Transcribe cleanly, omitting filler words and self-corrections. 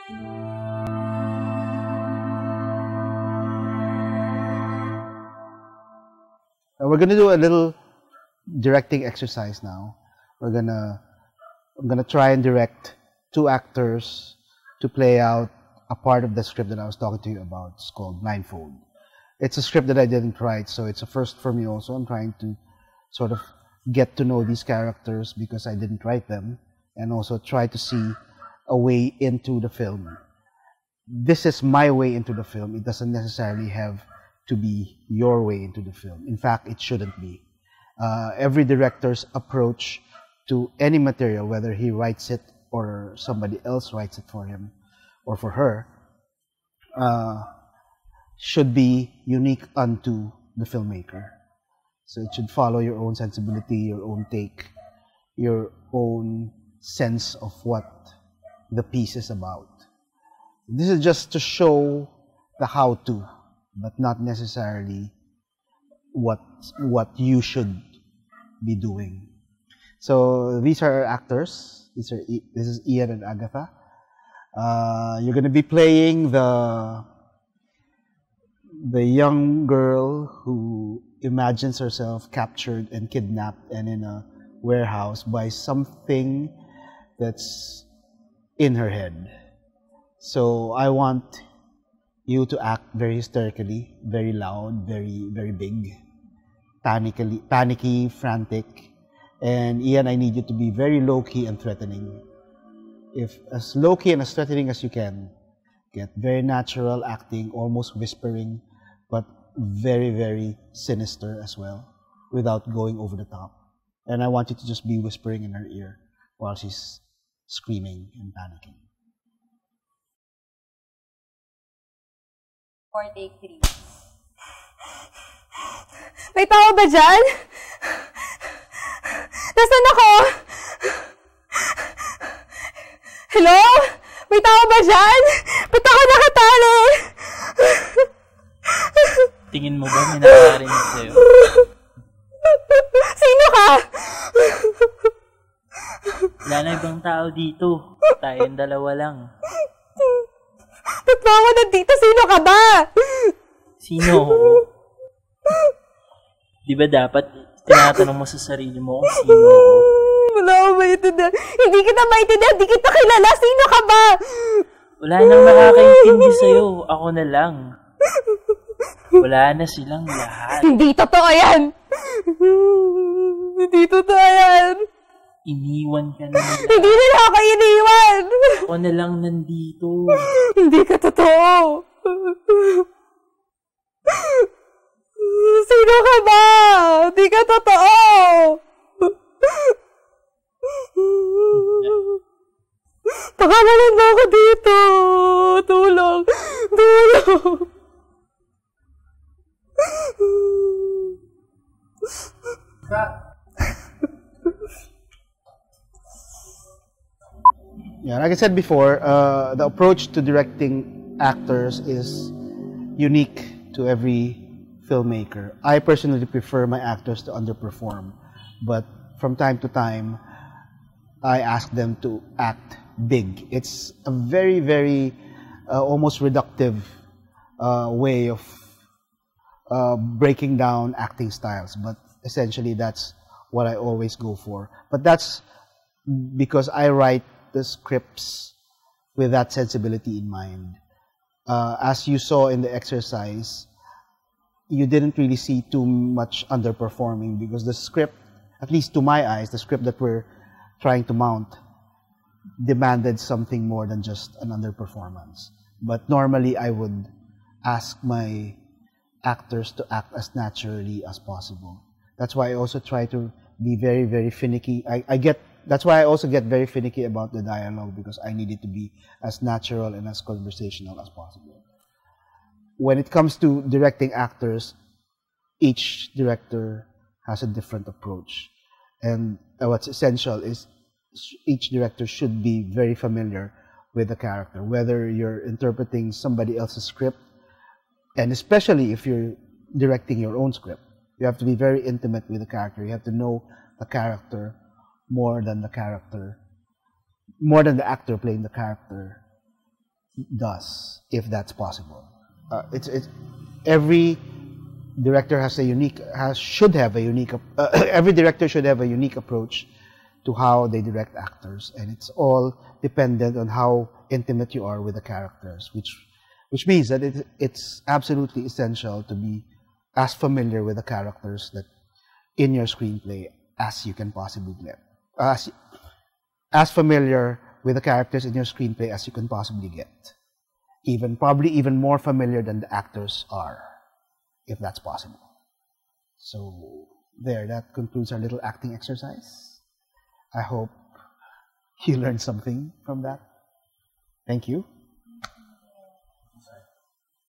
We're gonna do a little directing exercise now. I'm gonna try and direct 2 actors to play out a part of the script that I was talking to you about. It's called Blindfold. It's a script that I didn't write, so it's a first for me also. I'm trying to sort of get to know these characters because I didn't write them, and also try to see a way into the film. This is my way into the film. It doesn't necessarily have to be your way into the film. In fact, it shouldn't be. Every director's approach to any material, whether he writes it or somebody else writes it for him or for her, should be unique unto the filmmaker. So it should follow your own sensibility, your own take, your own sense of what the piece is about. This is just to show the how-to, but not necessarily what you should be doing. So these are our actors. This is Ian and Agatha. You're going to be playing the young girl who imagines herself captured and kidnapped and in a warehouse by something that's in her head. So I want you to act very hysterically, very loud, very big, panicky, frantic. And Ian, I need you to be very low-key and threatening. If as low-key and as threatening as you can, get very natural acting, almost whispering, but very sinister as well, without going over the top. And I want you to just be whispering in her ear while she's screaming and panicking. For take 3. May tao ba dyan? Nasaan ako? Hello? May tao ba dyan? Ba't ako nakatali? Tingin mo ba may nakarinig sa'yo? Sino ka? Wala na ibang tao dito. Tayong dalawa lang. Ba't ba ako nandito? Sino ka ba? Sino ako? Di ba dapat tinatanong mo sa sarili mo kung sino ako? Wala akong maintindihan. Hindi kita maintindihan. Hindi kita kilala. Sino ka ba? Wala nang makakaintindi sa'yo. Ako na lang. Wala na silang lahat. Hindi totoo yan. Hindi totoo yan. Iniwan ka na nila. Hindi nila ako iniwan. Ako na lang nandito. Hindi ka totoo. Sino ka ba? Hindi ka totoo. Pakamalan mo ako dito. Tulong. Tulong. Yeah, like I said before, the approach to directing actors is unique to every filmmaker. I personally prefer my actors to underperform, but from time to time, I ask them to act big. It's a very almost reductive way of breaking down acting styles, but essentially that's what I always go for. But that's because I write the scripts with that sensibility in mind. As you saw in the exercise, you didn't really see too much underperforming because the script, at least to my eyes, the script that we're trying to mount demanded something more than just an underperformance. But normally I would ask my actors to act as naturally as possible. That's why I also try to be very finicky. That's why I also get very finicky about the dialogue, because I need it to be as natural and as conversational as possible. When it comes to directing actors, each director has a different approach. And what's essential is each director should be very familiar with the character, whether you're interpreting somebody else's script, and especially if you're directing your own script. You have to be very intimate with the character. You have to know the character more than the actor playing the character does, if that's possible. It's every director should have a unique every director should have a unique approach to how they direct actors, and it's all dependent on how intimate you are with the characters, which means that it's absolutely essential to be as familiar with the characters that in your screenplay as you can possibly get. As familiar with the characters in your screenplay as you can possibly get. Probably even more familiar than the actors are, if that's possible. So that concludes our little acting exercise. I hope you learned something from that. Thank you.